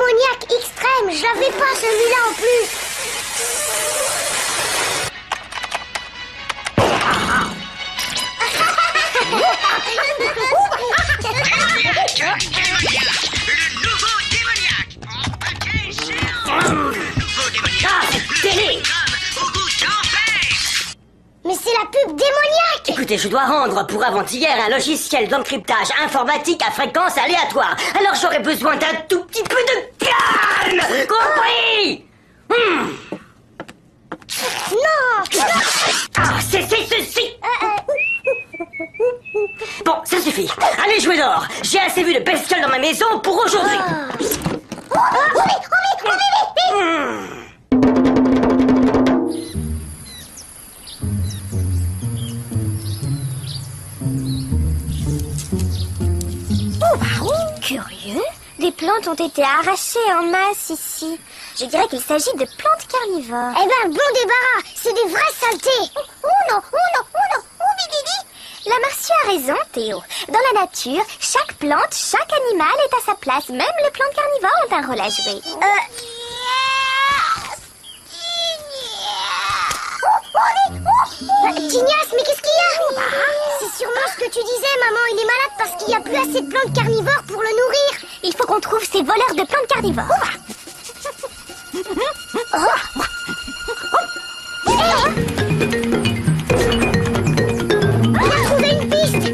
démoniaque extrême. Je l'avais pas celui-là en plus. Mais c'est la pub démoniaque! Écoutez, je dois rendre pour avant-hier un logiciel d'encryptage informatique à fréquence aléatoire. Alors j'aurais besoin d'un tout petit peu de calme! Compris? Non! Ah, c'est ceci! Bon, ça suffit. Allez jouer dehors. J'ai assez vu de bestioles dans ma maison pour aujourd'hui. Curieux, des plantes ont été arrachées en masse ici. Je dirais qu'il s'agit de plantes carnivores. Eh ben, bon débarras, c'est des vraies saletés. Oh non, bibidi. La Marcia a raison, Théo. Dans la nature, chaque plante, chaque animal est à sa place. Même les plantes carnivores ont un rôle à jouer. Tignasse, mais qu'est-ce qu'il y a? C'est sûrement ce que tu disais, maman. Il est malade parce qu'il n'y a plus assez de plantes carnivores pour le nourrir. Il faut qu'on trouve ces voleurs de plantes carnivores. On a trouvé une piste.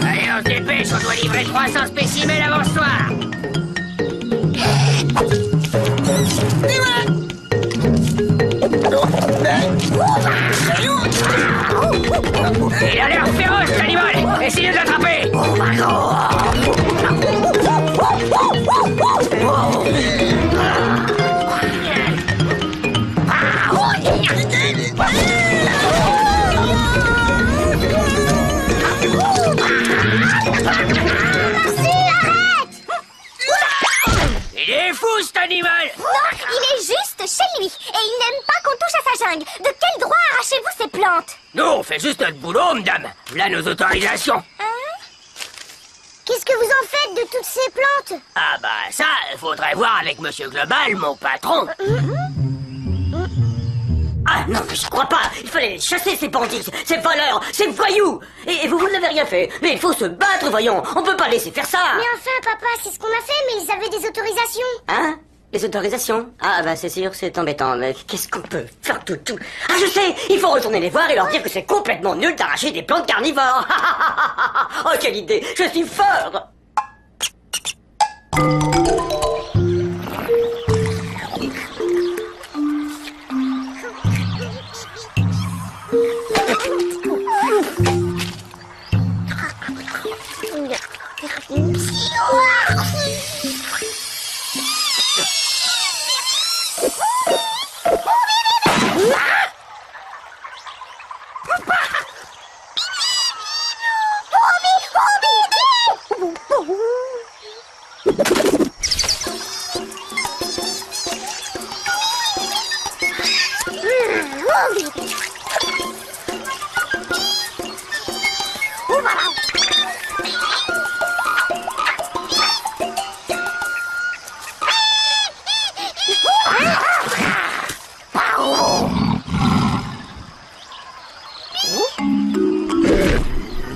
Allez, on se dépêche, on doit livrer 300 spécimens avant ce soir. Il a l'air féroce, l'animal. Essayez de l'attraper. Il est fou, cet animal. Non, il est juste chez lui. Et il n'aime pas qu'on touche à sa jungle. De quel droit arrachez-vous ces plantes? Nous, on fait juste notre boulot, madame. Là, nos autorisations. Qu'est-ce que vous en faites de toutes ces plantes? Ah bah ça, faudrait voir avec Monsieur Global, mon patron. Ah non, mais je crois pas. Il fallait chasser ces bandits, ces voleurs, ces voyous. Et vous n'avez rien fait. Mais il faut se battre, voyons. On peut pas laisser faire ça. Mais enfin, papa, c'est ce qu'on a fait, mais ils avaient des autorisations. Hein? Les autorisations? Ah bah c'est sûr, c'est embêtant. Mais qu'est-ce qu'on peut faire tout? Ah je sais, il faut retourner les voir et leur dire que c'est complètement nul d'arracher des plantes carnivores. Oh quelle idée, je suis fort.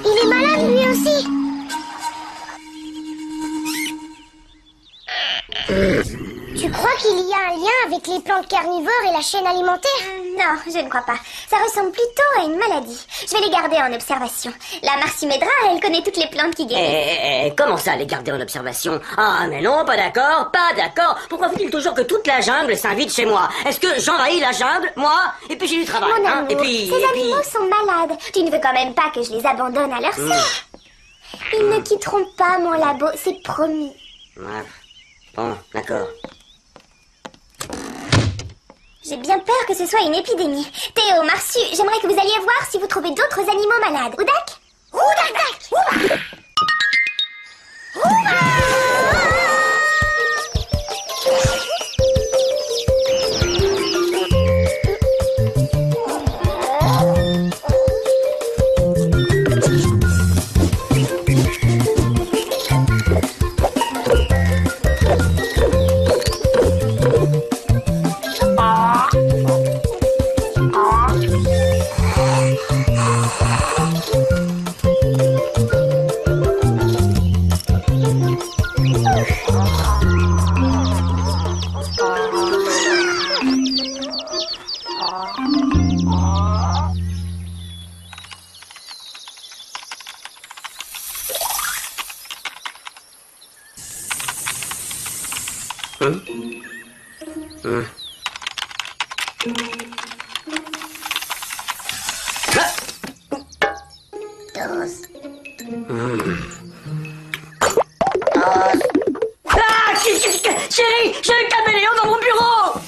Il est malade lui aussi. Tu crois qu'il y a un lien avec les plantes carnivores et la chaîne alimentaire? Non, je ne crois pas. Ça ressemble plutôt à une maladie. Je vais les garder en observation. La Marcie m'aidera, elle connaît toutes les plantes qui guérissent. Comment ça, les garder en observation? Ah mais non, pas d'accord, pas d'accord. Pourquoi faut-il toujours que toute la jungle s'invite chez moi? Est-ce que j'envahis la jungle, moi? Et puis j'ai du travail, Mon hein? amour, Et puis, ces animaux sont malades. Tu ne veux quand même pas que je les abandonne à leur sort. Ils ne quitteront pas mon labo, c'est promis. Ouais. Bon, d'accord. J'ai bien peur que ce soit une épidémie. Théo, Marsu, j'aimerais que vous alliez voir si vous trouvez d'autres animaux malades. Oudak? Oudak! Ah, chérie, j'ai un caméléon dans mon bureau.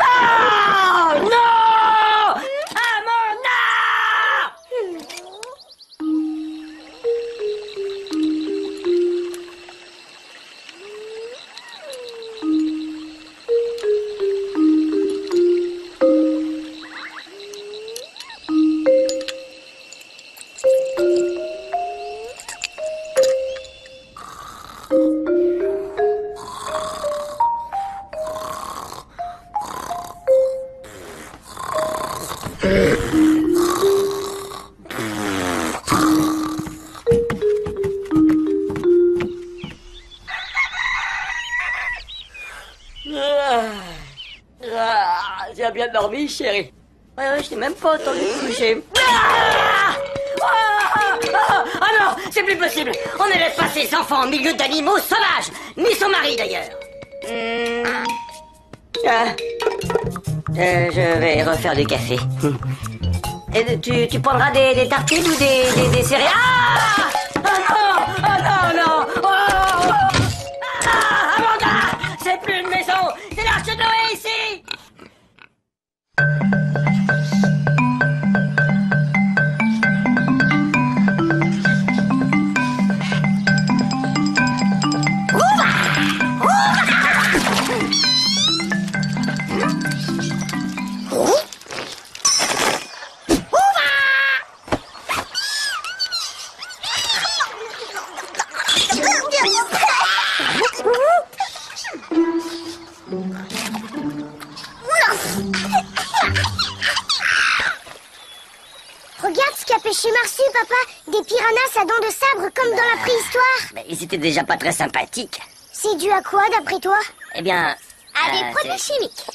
Ah, non! Ah, mon non! Tu as bien dormi, chérie? Ouais, je n'ai même pas entendu coucher. Ah non, c'est plus possible. On n'élève pas ses enfants en milieu d'animaux sauvages. Ni son mari, d'ailleurs. Je vais refaire du café. Et tu prendras des tartines ou des céréales? Ah non! Ah, Amanda! C'est plus une maison! C'est l'Arche de Noé ici! Regarde ce qu'a pêché Marsu, papa. Des piranhas à dents de sabre comme dans la préhistoire. Mais ils étaient déjà pas très sympathiques. C'est dû à quoi, d'après toi? Eh bien... À des produits chimiques.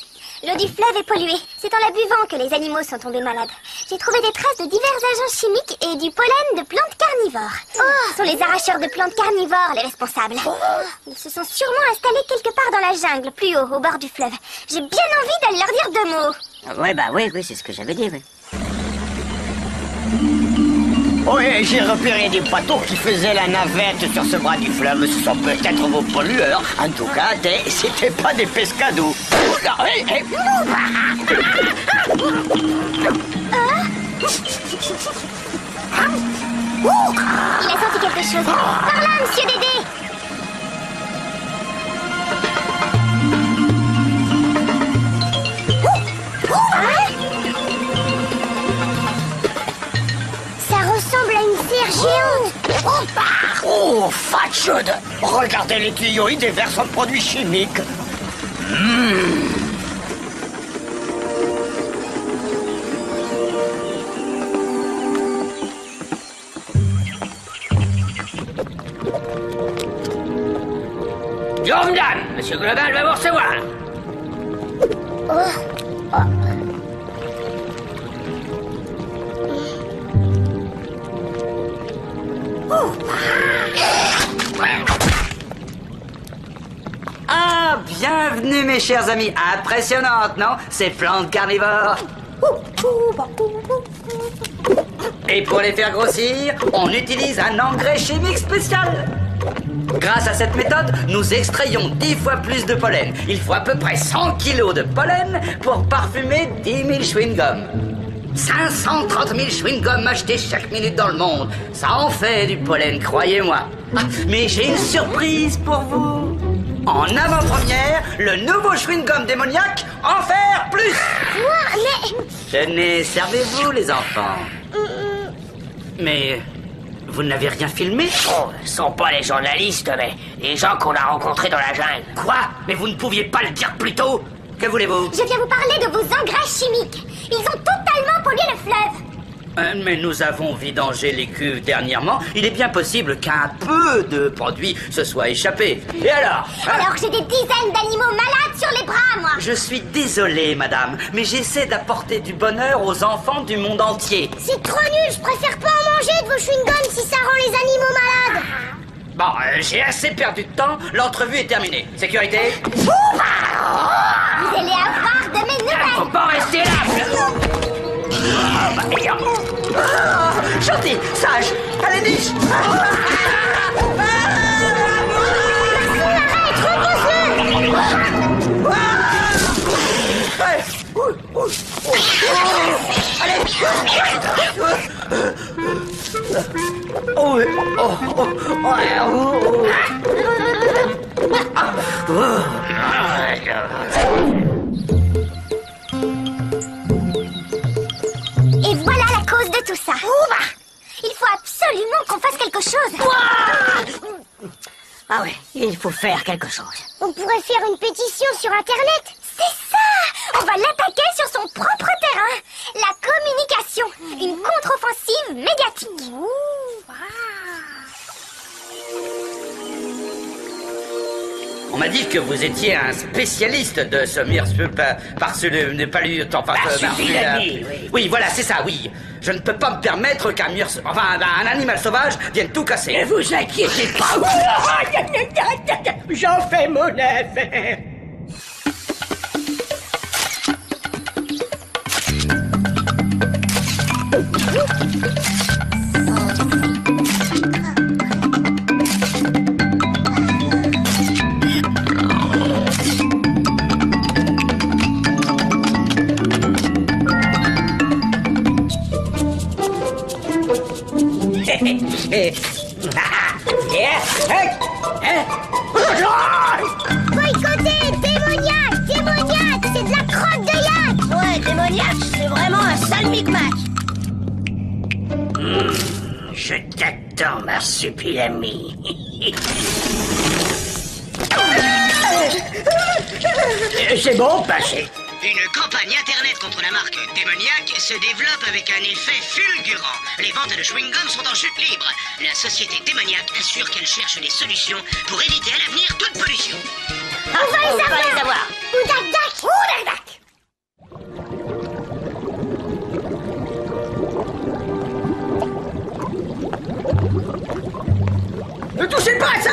L'eau du fleuve est polluée. C'est en la buvant que les animaux sont tombés malades. J'ai trouvé des traces de divers agents chimiques et du pollen de plantes carnivores. Ce sont les arracheurs de plantes carnivores les responsables. Ils se sont sûrement installés quelque part dans la jungle, plus haut, au bord du fleuve. J'ai bien envie d'aller leur dire 2 mots. Oui, c'est ce que j'avais dit, oui. Oui, j'ai repéré des bateaux qui faisaient la navette sur ce bras du fleuve. Ce sont peut-être vos pollueurs. En tout cas, c'était pas des pescados. Il a senti quelque chose. Par là, monsieur Dédé. Ça ressemble à une serre géante. Oh, Fatchud! Regardez les tuyaux, ils déversent un produit chimique. Madame, Monsieur Global va vous recevoir. Ah, bienvenue mes chers amis. Impressionnante, non? Ces plantes carnivores. Et pour les faire grossir, on utilise un engrais chimique spécial. Grâce à cette méthode, nous extrayons 10 fois plus de pollen. Il faut à peu près 100 kilos de pollen pour parfumer 10 000 chewing-gums. 530 000 chewing-gums achetés chaque minute dans le monde. Ça en fait du pollen, croyez-moi. Ah, mais j'ai une surprise pour vous. En avant-première, le nouveau chewing-gum démoniaque, Enfer Plus. Quoi? Mais... Tenez, servez-vous les enfants. Mais... vous n'avez rien filmé? Oh, ce sont pas les journalistes, mais les gens qu'on a rencontrés dans la jungle. Quoi? Mais vous ne pouviez pas le dire plus tôt? Que voulez-vous? Je viens vous parler de vos engrais chimiques. Ils ont totalement pollué le fleuve. Mais nous avons vidangé les cuves dernièrement. Il est bien possible qu'un peu de produit se soit échappé. Et alors? Alors j'ai des dizaines d'animaux malades sur les bras, moi. Je suis désolé, madame, mais j'essaie d'apporter du bonheur aux enfants du monde entier. C'est trop nul, je préfère pas en manger de vos chewing-gums si ça rend les animaux malades. Bon, j'ai assez perdu de temps, l'entrevue est terminée. Sécurité. Vous allez avoir de mes nouvelles. Faut pas rester là. Gentil, sage, allez, niche. Et voilà la cause de tout ça. Il faut absolument qu'on fasse quelque chose. Ah ouais, il faut faire quelque chose. On pourrait faire une pétition sur Internet. C'est ça. On va l'attaquer sur son propre terrain. La communication. Une contre-offensive médiatique. On m'a dit que vous étiez un spécialiste de ce Marsupilami, oui. Oui, voilà, c'est ça, oui. Je ne peux pas me permettre qu'un un animal sauvage vienne tout casser. Ne vous inquiétez pas. J'en fais mon affaire. Boycottez, démoniaque, démoniaque, c'est de la crotte de yak. Ouais, démoniaque, c'est vraiment un sale micmac. Je t'attends, Marsupilami. C'est bon, passez. Une campagne internet contre la marque démoniaque se développe avec un effet fulgurant. Les ventes de chewing-gum sont en chute libre. La société démoniaque assure qu'elle cherche des solutions pour éviter à l'avenir toute pollution. On va les avoir. Oudak dak. Ne touchez pas à ça.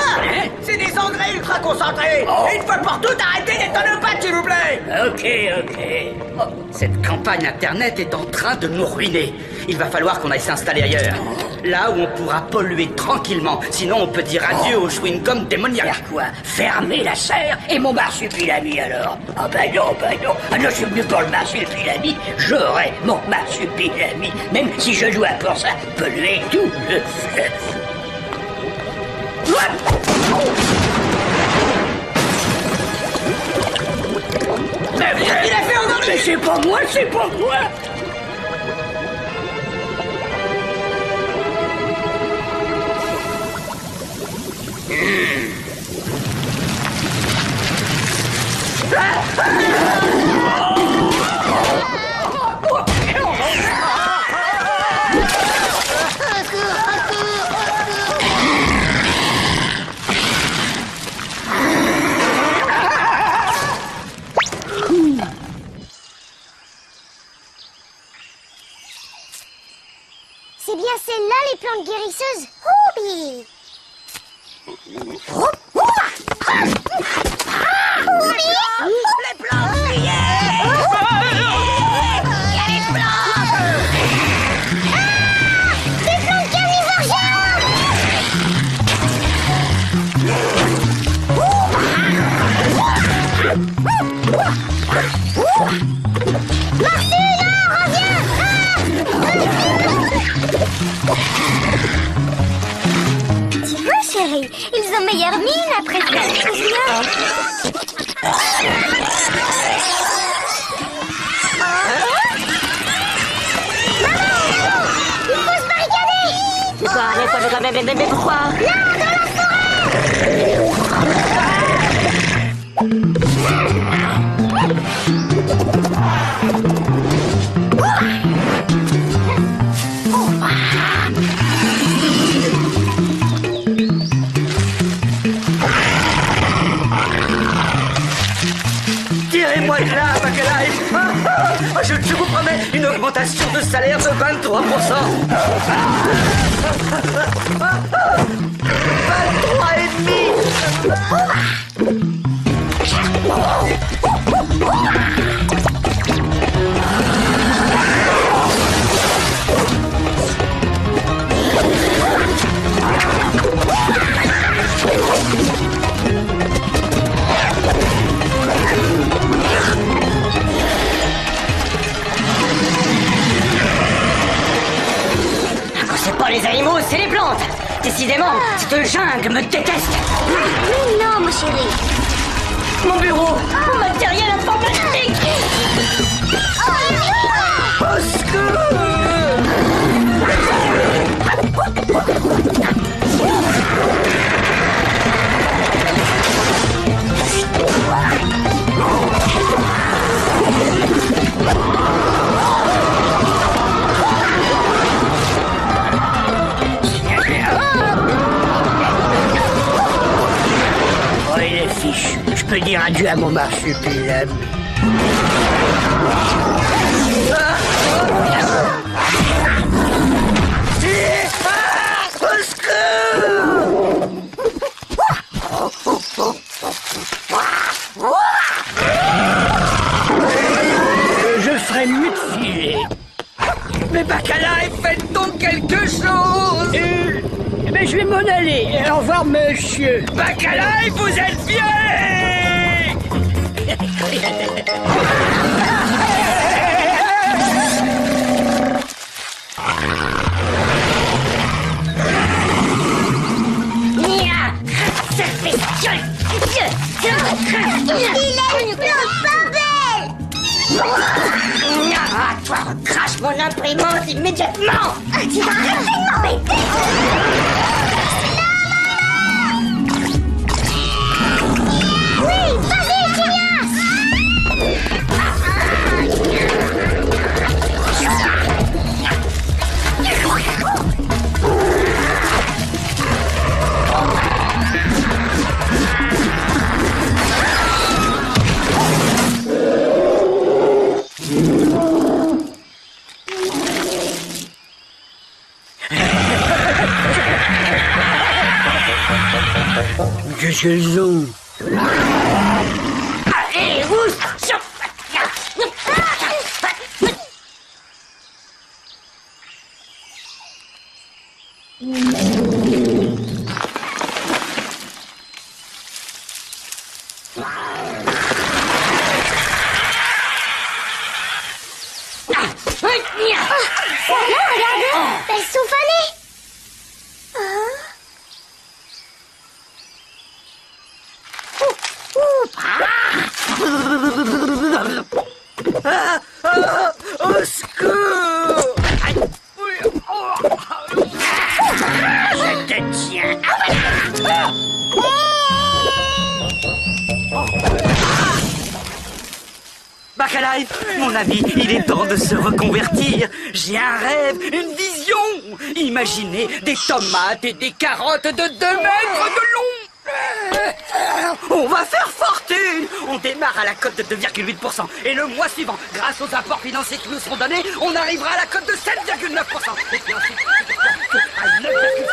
C'est des engrais ultra concentrés. Et une fois pour toutes, arrêtez les tonopathes, s'il vous plaît. Ok. Oh, cette campagne internet est en train de nous ruiner. Il va falloir qu'on aille s'installer ailleurs. Là où on pourra polluer tranquillement. Sinon, on peut dire adieu au chewing-gum démoniaque. Faire quoi? Fermer la serre? Et mon Marsupilami alors? Ah ben non. Ah non, je suis venu pour le Marsupilami. J'aurai mon Marsupilami. Même si je dois pour ça polluer tout le feu. Mais il a fait encore. C'est pas moi. C'est bien celle-là, les plantes guérisseuses. Oubi. Les plantes grillées. Des plantes carnivores géantes. Marcela, reviens. Tu vois, chérie, ils ont meilleure mine après cette explosion. Il faut se barricader. Mais pourquoi? Là, dans la Tirez-moi de là, Bacalaï. Je vous promets une augmentation de salaire de 23%. 23 Décidément, cette jungle me déteste. Mais non, mon chéri. Mon bureau, mon matériel informatique. Au secours! Oh, il est fichu. Je peux dire adieu à mon marsupilami. Au secours! Je ferais mieux de filer. Mais Bacala, faites donc quelque chose! Mais je vais m'en aller. Au revoir, monsieur. Bacala, vous êtes vieux! Il a une plante pas belle. Ah, toi, recrache mon imprimante immédiatement. Tu vas arrêter de m'embêter. Oui, vas-y, Phineas. Qu'est-ce qu'ils ont? Allez, ouf. Là, regardez, elles sont fanées. Au secours! Je te tiens. Bacala, mon ami, il est temps de se reconvertir. J'ai un rêve, une vision. Imaginez des tomates et des carottes de 2 mètres de long. On va faire fortune. On démarre à la cote de 2,8%. Et le mois suivant, grâce aux apports financiers qui nous seront donnés, on arrivera à la cote de 7,9%. Et puis ensuite, à 9,5%.